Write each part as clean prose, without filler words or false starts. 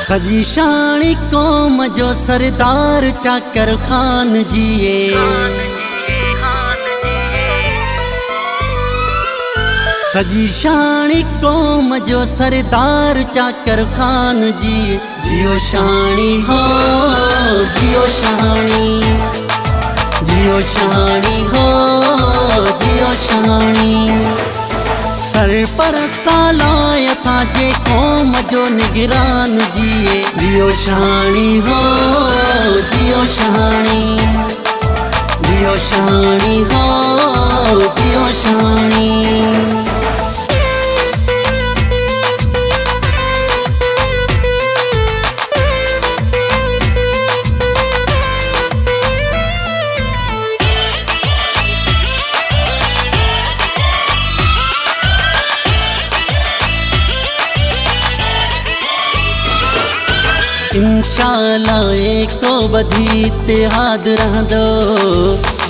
सजी शानी कौम जो सरदार चाकर खान जिए। सजी शानी कौम जो सरदार चाकर खान जिए। जियो शानी हो जियो शानी, जियो शानी हो जियो शानी। सरपरस्ता लाय साजे कौम जो निगरान जिए। जियो शानी हो जियो शानी, जियो शानी हो जियो शानी। इंशाअल्लाह एको बधी इत्तेहाद रहंदो।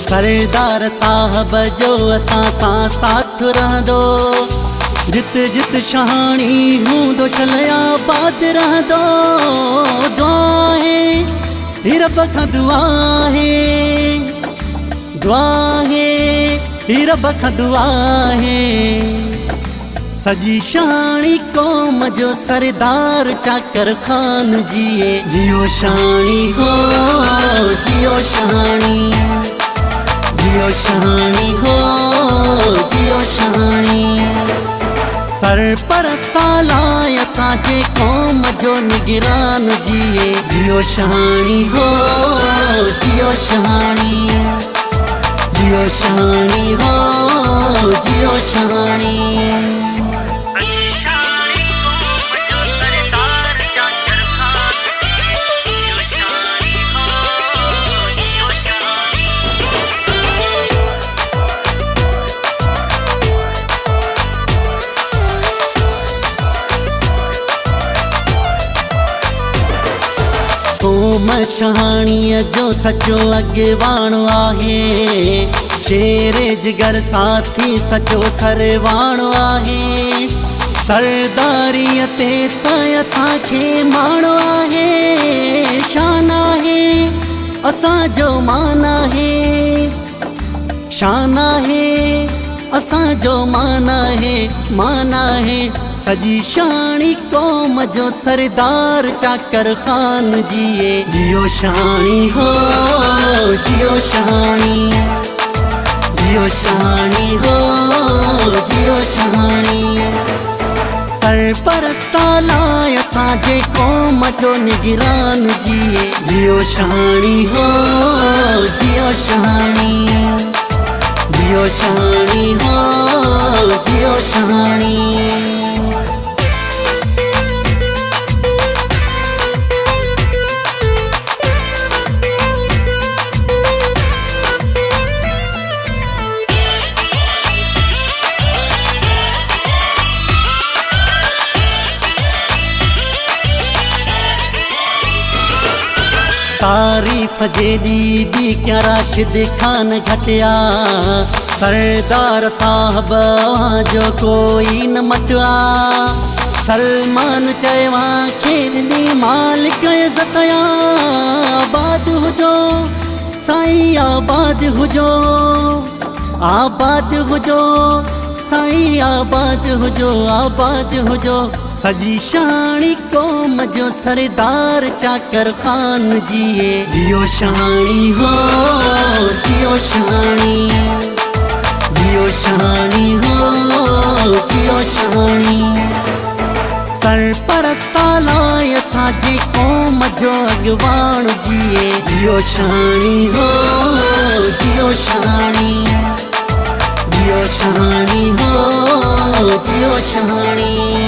सरदार साहब जो असां सां साथ रहंदो। जित जित शानी हूंदो शलयाबाद रहंदो। दुआ है रब खां दुआ है, दुआ है रब खां दुआ है। सजी शानी कौम जो सरदार चाकर खान जिए। जियो शानी हो जियो शानी, जियो शानी हो जियो शानी। सरपरस्ता लाय साजे कौम जो निगरान जिए। जियो शानी हो जियो शानी, जियो शानी हो जियो शानी। कौम शहाणीअ जो सचो अॻवान आहे। शेरे जिगर साथी सचो सरवाण आहे। सरदारीअ ते त असांखे माणो आहे। शान आहे असांजो मान आहे, शान आहे असांजो मान आहे, मान आहे। सजी शानी कौम जो सरदार चाकर खान जिए। जियो शानी हो जियो शानी, जियो शानी हो जियो शानी। सरपरस्ता लाय साजे कौम जो निगरान जिए। जियो शानी हो जियो शानी, जियो शानी हो जियो शानी। तारीफ जे दी क्या राशिद खान घटिया। सरदार साहब जो कोई न मटिया। सलमान चयवा खेलनी मालिक इज़्ज़तया। आबाद हुजो साईं आबाद हुजो, आबाद हुजो साईं आबाद हुजो, आबाद हुजो। सजी शानी कौम जो सरदार चाकर खान जिए। जियो शानी हो जियो शानी, जियो शानी हो जियो शानी। सरपरस्ता लाय साजे कौम जो अॻवान जिए। जियो शानी हो जियो शानी, जियो शानी हो जियो शानी।